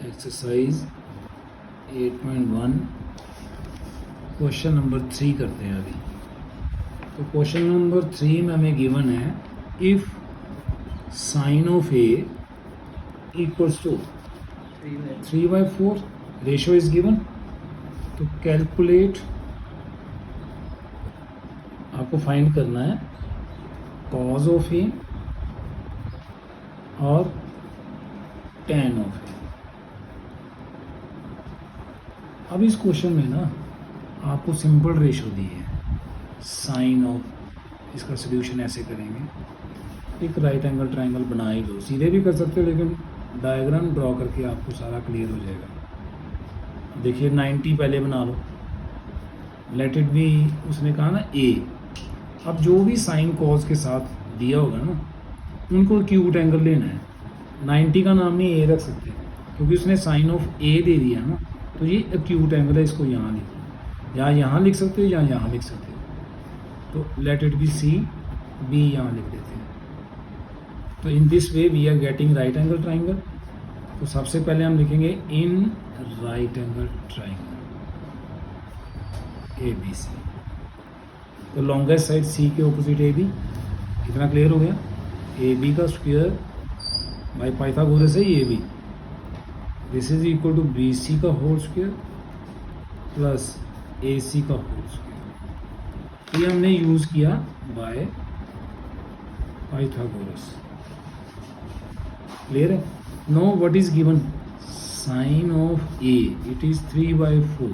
Exercise 8.1 question number 3 करते हैं अभी। तो क्वेश्चन नंबर 3 में हमें गिवन है if sine of A equals to 3/4 ratio is given. तो कैलकुलेट, आपको फाइंड करना है कॉज ऑफ ए और टेन ऑफ ए। अब इस क्वेश्चन में ना आपको सिंपल रेशो दी है साइन ऑफ, इसका सोल्यूशन ऐसे करेंगे, एक राइट एंगल ट्रायंगल बना ही दो, सीधे भी कर सकते हो लेकिन डायग्राम ड्रॉ करके आपको सारा क्लियर हो जाएगा। देखिए 90 पहले बना लो, लेट इट बी, उसने कहा ना ए। अब जो भी साइन कॉज के साथ दिया होगा ना उनको एक्यूट एंगल लेना है। 90 का नाम नहीं ए रख सकते क्योंकि उसने साइन ऑफ ए दे दिया ना, तो ये एक्यूट एंगल है, इसको यहाँ लिखो, या यहाँ लिख सकते हो या यहाँ लिख सकते हो। तो let it be C, B यहाँ लिख देते हैं। तो in this way we are getting right angle triangle. तो सबसे पहले हम लिखेंगे in right angle triangle A B C. तो लॉन्गेस्ट साइड सी के ऑपोजिट ए बी, इतना क्लियर हो गया। ए बी का स्क्वायर बाय पाइथागोरस है A B, this is equal to B C का whole square plus A C का whole square. ये हमने यूज किया बाय पाइथागोरस। क्लियर है। No what is given sine of A, it is 3/4।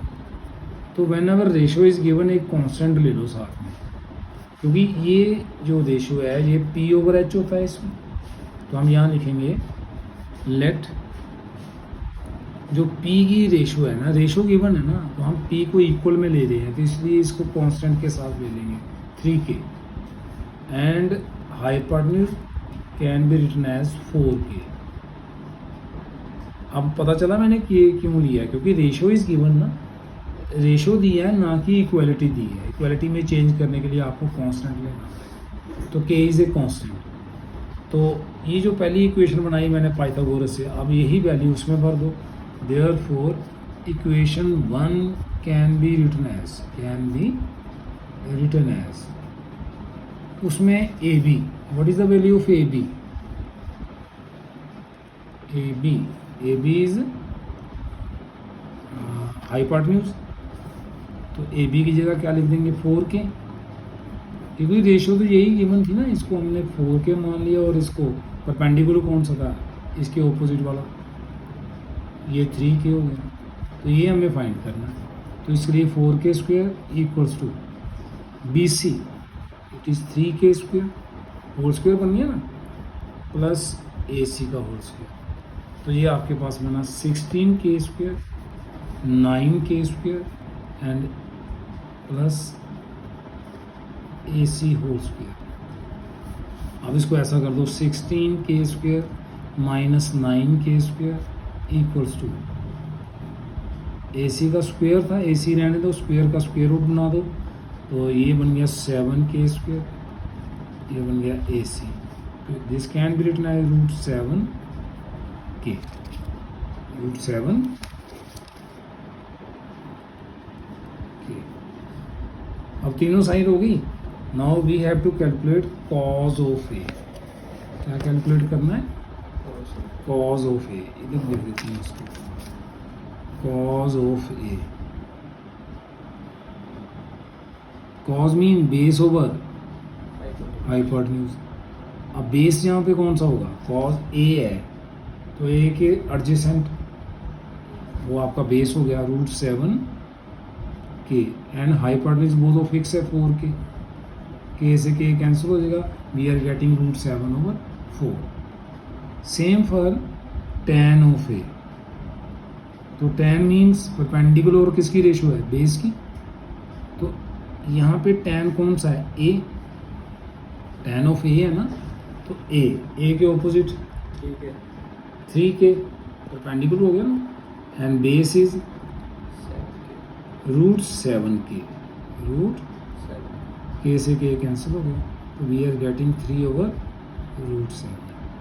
तो whenever ratio is given एक constant ले लो साथ में, क्योंकि ये जो रेशो है ये P/H होता है इसमें। तो हम यहाँ लिखेंगे लेट, जो P की रेशो है ना, रेशो गिवन है ना, तो हम P को इक्वल में ले रहे हैं तो इसलिए इसको कांस्टेंट के साथ ले लेंगे 3K। And hypotenuse can be written as 4K। अब पता चला मैंने क्यों लिया है, क्योंकि रेशो इज गिवन ना, रेशो दिया है ना कि इक्वालिटी दी है। इक्वालिटी में चेंज करने के लिए आपको कांस्टेंट लेना है, तो K इज़ ए कांस्टेंट। तो ये जो पहली इक्वेशन बनाई मैंने पाइथागोरस से, अब यही वैल्यू उसमें भर दो। Therefore equation 1 can be written as उसमें A B. What is the value of A B? A B is hypotenuse. तो ए बी की जगह क्या लिख देंगे 4K, क्योंकि रेशियो तो यही गिवन थी ना, इसको हमने 4K मान लिया और इसको परपेंडिकुलर कौन सा था, इसके ऑपोजिट वाला, ये 3K हो गया। तो ये हमें फाइंड करना है। तो इसके लिए 4K square equals to B C, it is 3K square, whole square बन गया ना, प्लस ए सी का होल स्क्वायर। तो ये आपके पास बना 16K square, 9K square and plus A C whole square. अब इसको ऐसा कर दो 16K square minus 9K square equals to, A C का स्क्वायर था, ए सी रहने दो, स्क्वायर का स्क्वायर रूट बना दो। तो ये बन गया 7K स्क्वायर, ये बन गया ए सी। तो this can be written as √7K, √7K। अब तीनों साइड हो गई। Now we have to calculate cos of A. क्या कैलकुलेट करना है? Cos of A. इधर देख देते हैं इसको, cos of A. Cos mean base over hypotenuse. अब बेस यहाँ पे कौन सा होगा? कॉज ए है, तो ए के एडजेसेंट वो आपका बेस हो गया √7K and hypotenuse both of fix है 4K। K से K कैंसिल हो जाएगा, we are getting √7/4। Same for tan of A. तो tan मीन्स परपेंडिकुलर और किसकी रेशियो है? बेस की। तो यहाँ पे tan कौन सा है? A। tan ऑफ ए है ना, तो A के ऑपोजिट 3K परपेंडिकुलर हो गया ना, and base is √7K, K से K कैंसिल हो गया, तो we are getting 3/√7।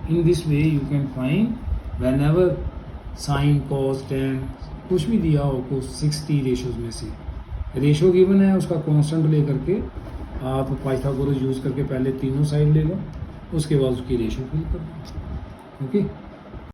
In this way you can find whenever sine cos tan कुछ भी दिया हो आपको 60 रेशोज में से रेशो गिवन है, उसका कांस्टेंट लेकर के आप पाइथागोरस यूज़ करके पहले तीनों साइड ले लो, उसके बाद उसकी रेशो फिल कर दो। ओके।